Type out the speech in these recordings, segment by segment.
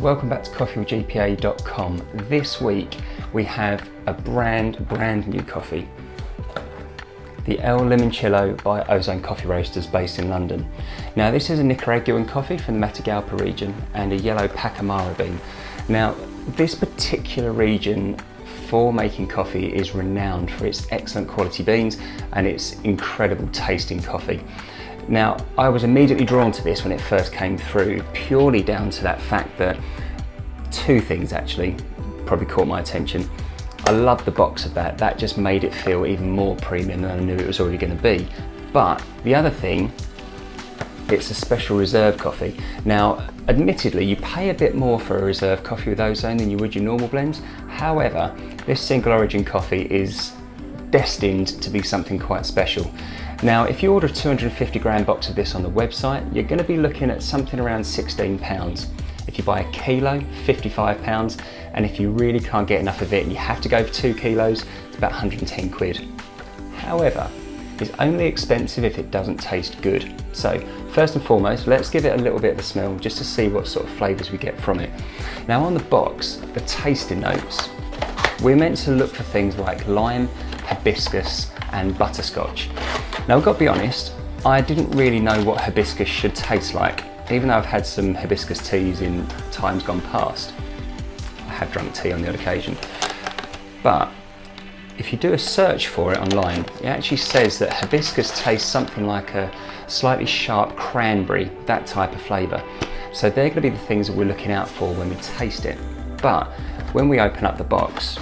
So welcome back to coffeewithgpa.com. This week we have a brand new coffee. The El Limoncillo by Ozone Coffee Roasters based in London. Now this is a Nicaraguan coffee from the Matagalpa region and a yellow pacamara bean. Now this particular region for making coffee is renowned for its excellent quality beans and its incredible tasting coffee. Now, I was immediately drawn to this when it first came through, purely down to that fact that two things actually probably caught my attention. I loved the box of that. That just made it feel even more premium than I knew it was already going to be. But the other thing, it's a special reserve coffee. Now, admittedly, you pay a bit more for a reserve coffee with Ozone than you would your normal blends. However, this single origin coffee is destined to be something quite special. Now, if you order a 250 gram box of this on the website, you're going to be looking at something around £16. If you buy a kilo, £55. And if you really can't get enough of it and you have to go for 2 kilos, it's about 110 quid. However, it's only expensive if it doesn't taste good. So first and foremost, let's give it a little bit of a smell just to see what sort of flavours we get from it. Now on the box, the tasting notes, we're meant to look for things like lime, hibiscus and butterscotch. Now I've got to be honest, I didn't really know what hibiscus should taste like, even though I've had some hibiscus teas in times gone past. I have drunk tea on the odd occasion. But if you do a search for it online, it actually says that hibiscus tastes something like a slightly sharp cranberry, that type of flavour. So they're going to be the things that we're looking out for when we taste it. But when we open up the box,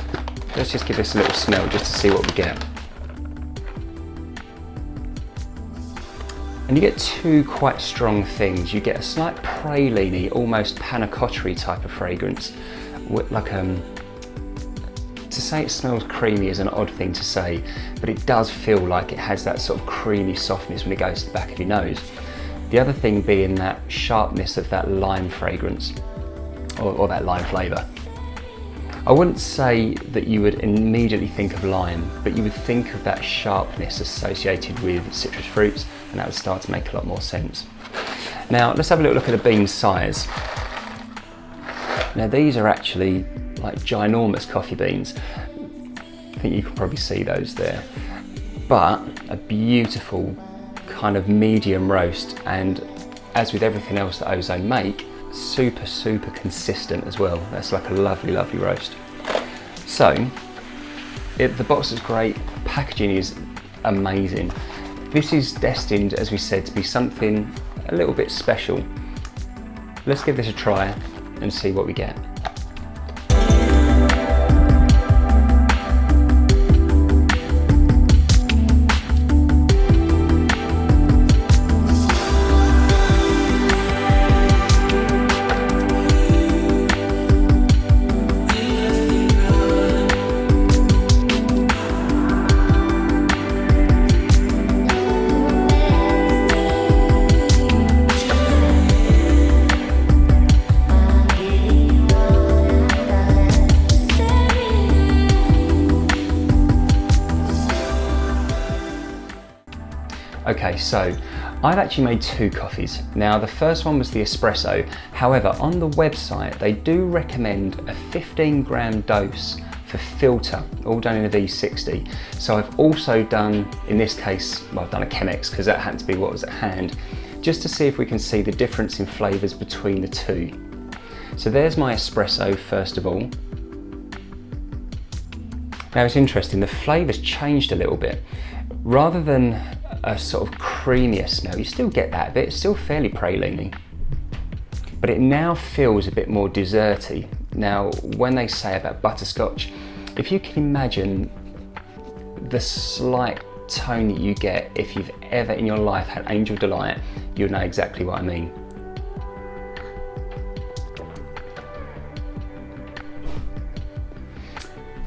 let's just give this a little smell just to see what we get. And you get two quite strong things. You get a slight praline-y, almost panna cotta-y type of fragrance. Like to say it smells creamy is an odd thing to say, but it does feel like it has that sort of creamy softness when it goes to the back of your nose. The other thing being that sharpness of that lime fragrance, or that lime flavour. I wouldn't say that you would immediately think of lime, but you would think of that sharpness associated with citrus fruits, and that would start to make a lot more sense. Now let's have a little look at the bean size. Now these are actually like ginormous coffee beans. I think you can probably see those there. But a beautiful kind of medium roast, and as with everything else that Ozone make, super consistent as well. That's like a lovely roast. So the box is great, packaging is amazing. This is destined, as we said, to be something a little bit special. Let's give this a try and see what we get. Okay, so I've actually made two coffees. Now the first one was the espresso. However, on the website, they do recommend a 15 gram dose for filter, all done in a V60. So I've also done, in this case, well, I've done a Chemex because that happened to be what was at hand, just to see if we can see the difference in flavours between the two. So there's my espresso first of all. Now it's interesting, the flavour's changed a little bit. Rather than a sort of creamier smell, you still get that bit, it's still fairly praline-y, but it now feels a bit more desserty. Now, when they say about butterscotch, if you can imagine the slight tone that you get if you've ever in your life had Angel Delight, you'll know exactly what I mean.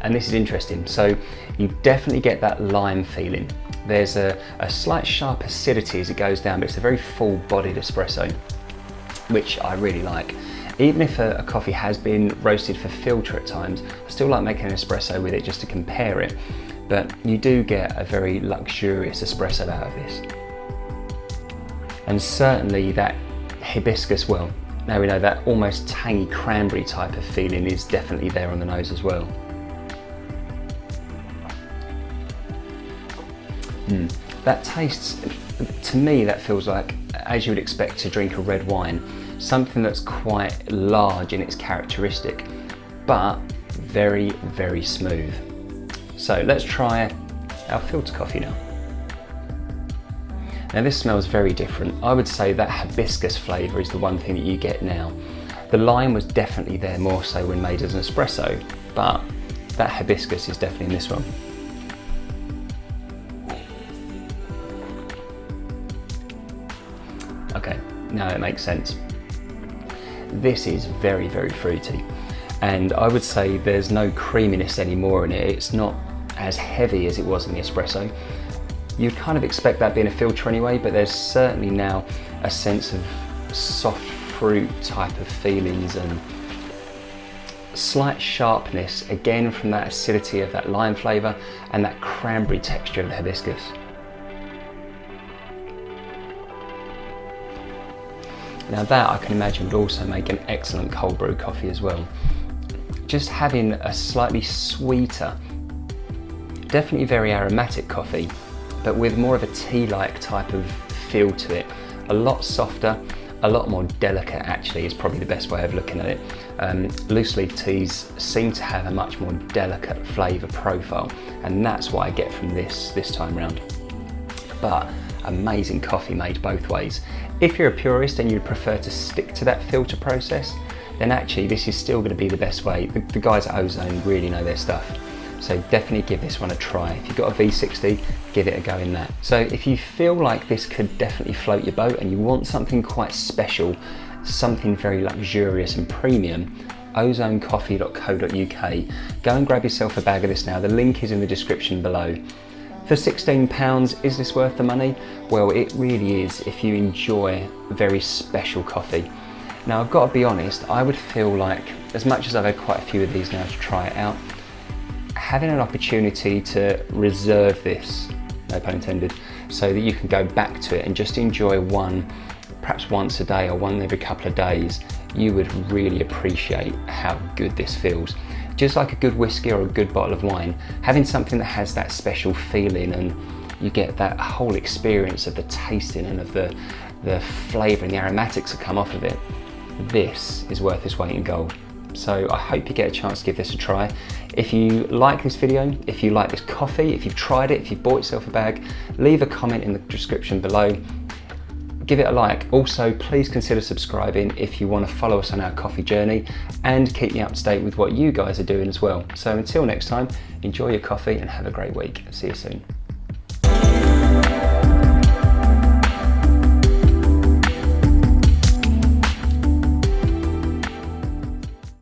And this is interesting, so you definitely get that lime feeling. There's a slight sharp acidity as it goes down, but it's a very full-bodied espresso, which I really like. Even if a coffee has been roasted for filter at times, I still like making an espresso with it just to compare it. But you do get a very luxurious espresso out of this. And certainly that hibiscus, well, Now we know that almost tangy cranberry type of feeling is definitely there on the nose as well. That tastes, to me, that feels like, as you would expect to drink a red wine, something that's quite large in its characteristic, but very, very smooth. So let's try our filter coffee now. Now this smells very different. I would say that hibiscus flavour is the one thing that you get now. The lime was definitely there more so when made as an espresso, but that hibiscus is definitely in this one. Okay, now it makes sense. This is very, very fruity, and I would say there's no creaminess anymore in it. It's not as heavy as it was in the espresso. You'd kind of expect that being a filter anyway, but there's certainly now a sense of soft fruit type of feelings and slight sharpness, again from that acidity of that lime flavour and that cranberry texture of the hibiscus. Now that I can imagine would also make an excellent cold brew coffee as well. Just having a slightly sweeter, definitely very aromatic coffee, but with more of a tea-like type of feel to it. A lot softer, a lot more delicate actually is probably the best way of looking at it. Loose leaf teas seem to have a much more delicate flavour profile, and that's what I get from this time round. But amazing coffee made both ways. If you're a purist and you'd prefer to stick to that filter process, then actually this is still going to be the best way. The guys at Ozone really know their stuff. So definitely give this one a try. If you've got a V60, give it a go in that. So if you feel like this could definitely float your boat and you want something quite special, something very luxurious and premium, ozonecoffee.co.uk. Go and grab yourself a bag of this now. The link is in the description below. For £16, is this worth the money? Well, it really is if you enjoy very special coffee. Now I've got to be honest, I would feel like, as much as I've had quite a few of these now to try it out, having an opportunity to reserve this, no pun intended, so that you can go back to it and just enjoy one, perhaps once a day or one every couple of days, you would really appreciate how good this feels. Just like a good whiskey or a good bottle of wine, having something that has that special feeling and you get that whole experience of the tasting and of the flavour and the aromatics that come off of it, this is worth its weight in gold. So I hope you get a chance to give this a try. If you like this video, if you like this coffee, if you've tried it, if you've bought yourself a bag, leave a comment in the description below. Give it a like. Also, please consider subscribing if you want to follow us on our coffee journey and keep me up to date with what you guys are doing as well. So until next time, enjoy your coffee and have a great week. See you soon.